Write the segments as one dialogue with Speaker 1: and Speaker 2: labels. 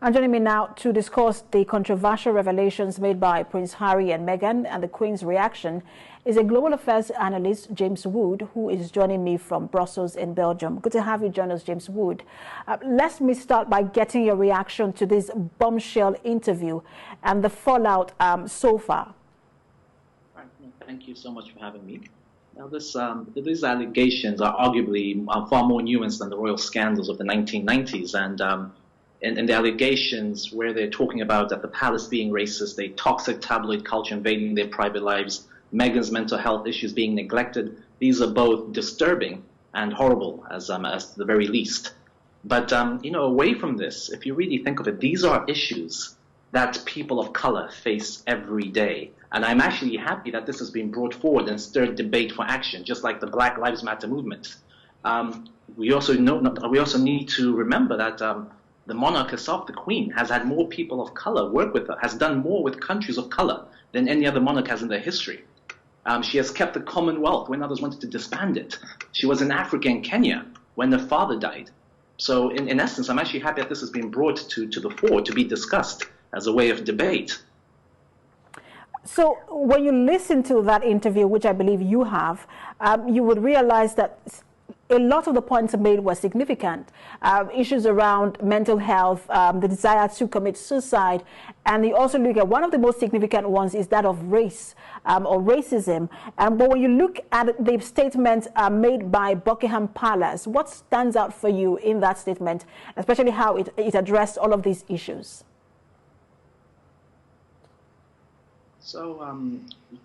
Speaker 1: And joining me now to discuss the controversial revelations made by Prince Harry and Meghan and the Queen's reaction is a global affairs analyst, James Wood, who is joining me from Brussels in Belgium. Good to have you join us, James Wood. Let me start by getting your reaction to this bombshell interview and the fallout so far.
Speaker 2: Thank you so much for having me. Now, these allegations are arguably far more nuanced than the royal scandals of the 1990s, and the allegations where they're talking about at the palace being racist, a toxic tabloid culture invading their private lives, Meghan's mental health issues being neglected. These are both disturbing and horrible, as the very least. But away from this, if you really think of it, these are issues that people of color face every day. And I'm actually happy that this has been brought forward and stirred debate for action, just like the Black Lives Matter movement. We also need to remember that the monarch herself, the Queen, has had more people of color work with her, has done more with countries of color than any other monarch has in their history. She has kept the Commonwealth when others wanted to disband it. She was in Africa and Kenya when her father died. So in essence, I'm actually happy that this has been brought to the fore to be discussed as a way of debate.
Speaker 1: So when you listen to that interview, which I believe you have, you would realize that a lot of the points made were significant. Issues around mental health, the desire to commit suicide, and you also look at one of the most significant ones is that of race or racism. But when you look at the statement made by Buckingham Palace, what stands out for you in that statement, especially how it addressed all of these issues?
Speaker 2: So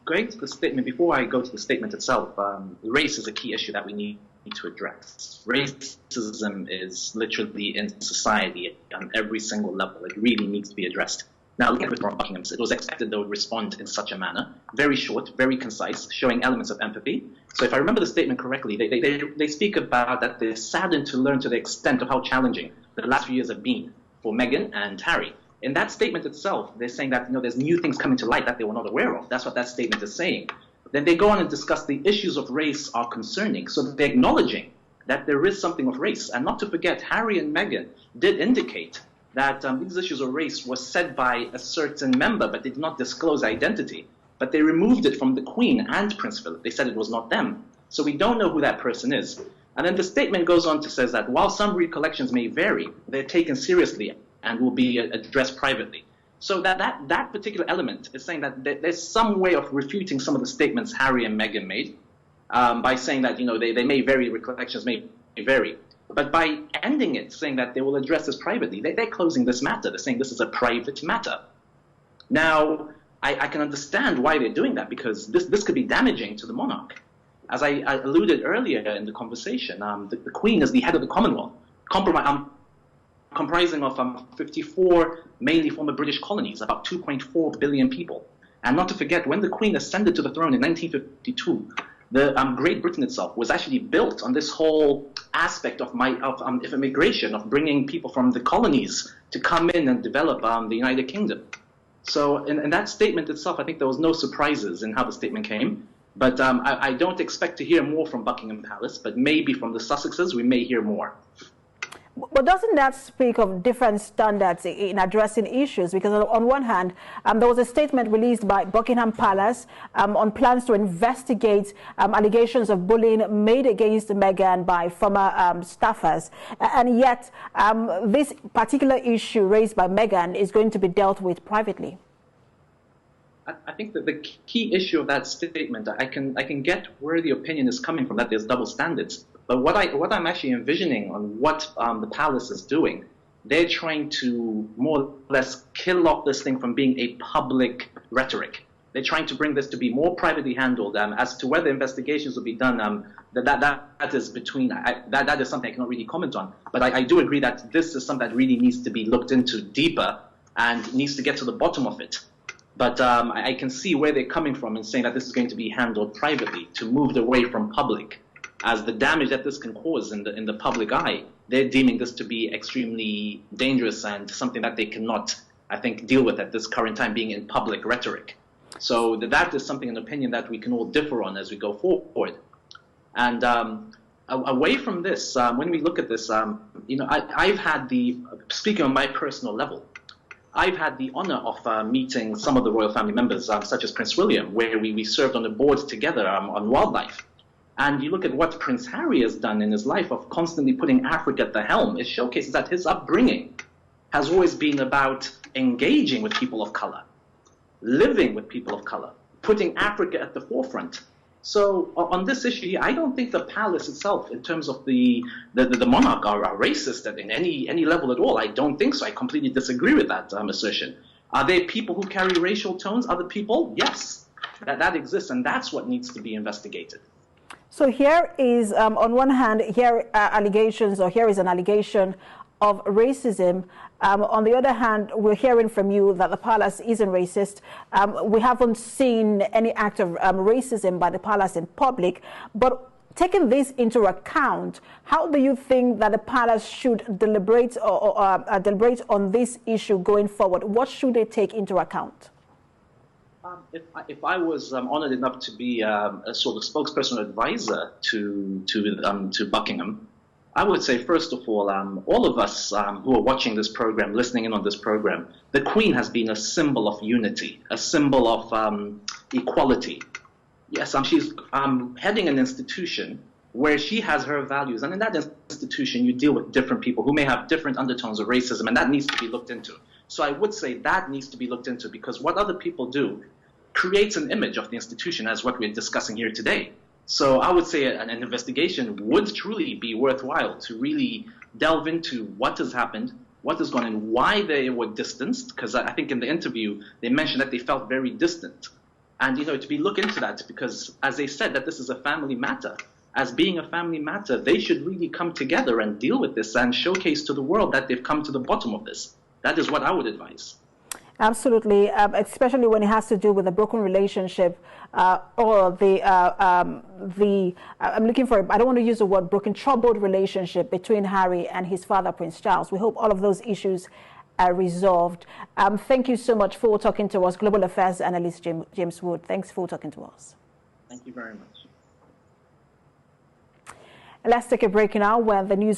Speaker 2: going to the statement, before I go to the statement itself, race is a key issue that we need to address. Racism is literally in society on every single level. It really needs to be addressed. Now, looking at it from Buckingham, it was expected they would respond in such a manner, very short, very concise, showing elements of empathy. So if I remember the statement correctly, they speak about that they're saddened to learn to the extent of how challenging the last few years have been for Meghan and Harry. In that statement itself, they're saying that there's new things coming to light that they were not aware of. That's what that statement is saying. Then they go on and discuss the issues of race are concerning. So they're acknowledging that there is something of race. And not to forget, Harry and Meghan did indicate that these issues of race were said by a certain member, but they did not disclose identity. But they removed it from the Queen and Prince Philip. They said it was not them. So we don't know who that person is. And then the statement goes on to say that while some recollections may vary, they're taken seriously and will be addressed privately. So that particular element is saying that there's some way of refuting some of the statements Harry and Meghan made by saying that they may vary, recollections may vary. But by ending it, saying that they will address this privately, they're closing this matter. They're saying this is a private matter. Now, I can understand why they're doing that, because this could be damaging to the monarch. As I alluded earlier in the conversation, the Queen is the head of the Commonwealth, comprising of 54 mainly former British colonies, about 2.4 billion people. And not to forget, when the Queen ascended to the throne in 1952, the Great Britain itself was actually built on this whole aspect of immigration, of bringing people from the colonies to come in and develop the United Kingdom. So in that statement itself, I think there was no surprises in how the statement came. But I don't expect to hear more from Buckingham Palace, but maybe from the Sussexes, we may hear more.
Speaker 1: But doesn't that speak of different standards in addressing issues? Because on one hand, there was a statement released by Buckingham Palace on plans to investigate allegations of bullying made against Meghan by former staffers. And yet, this particular issue raised by Meghan is going to be dealt with privately.
Speaker 2: I think that the key issue of that statement, I can get where the opinion is coming from, that there's double standards. But what I'm actually envisioning on what the palace is doing, they're trying to more or less kill off this thing from being a public rhetoric. They're trying to bring this to be more privately handled. As to whether investigations will be done, that is between that is something I cannot really comment on. But I do agree that this is something that really needs to be looked into deeper and needs to get to the bottom of it. But I can see where they're coming from in saying that this is going to be handled privately, to move it away from public. As the damage that this can cause in the public eye, they're deeming this to be extremely dangerous and something that they cannot, I think, deal with at this current time, being in public rhetoric. So that is something, an opinion that we can all differ on as we go forward. And away from this, when we look at this, I've had speaking on my personal level, I've had the honor of meeting some of the royal family members, such as Prince William, where we served on the board together on wildlife. And you look at what Prince Harry has done in his life of constantly putting Africa at the helm. It showcases that his upbringing has always been about engaging with people of color, living with people of color, putting Africa at the forefront. So on this issue, I don't think the palace itself, in terms of the monarch, are racist in any level at all. I don't think so. I completely disagree with that assertion. Are there people who carry racial tones? Other people? Yes, that exists, and that's what needs to be investigated.
Speaker 1: So here is, on one hand, here is an allegation of racism. On the other hand, we're hearing from you that the palace isn't racist. We haven't seen any act of racism by the palace in public. But taking this into account, how do you think that the palace should deliberate deliberate on this issue going forward? What should they take into account?
Speaker 2: If I was honored enough to be a sort of spokesperson or advisor to Buckingham, I would say, first of all of us who are watching this program, listening in on this program, the Queen has been a symbol of unity, a symbol of equality. Yes, she's heading an institution where she has her values, and in that institution you deal with different people who may have different undertones of racism, and that needs to be looked into. So I would say that needs to be looked into, because what other people do creates an image of the institution as what we're discussing here today. So I would say an investigation would truly be worthwhile to really delve into what has happened, what has gone on, why they were distanced, because I think in the interview they mentioned that they felt very distant. And, to be look into that, because as they said that this is a family matter. As being a family matter, they should really come together and deal with this and showcase to the world that they've come to the bottom of this. That is what I would advise. Absolutely,
Speaker 1: especially when it has to do with a broken relationship or I'm looking for, I don't want to use the word broken, troubled relationship between Harry and his father, Prince Charles. We hope all of those issues are resolved. Thank you so much for talking to us, Global Affairs Analyst James Wood. Thanks for talking to us.
Speaker 2: Thank you very much.
Speaker 1: Let's take a break now where the news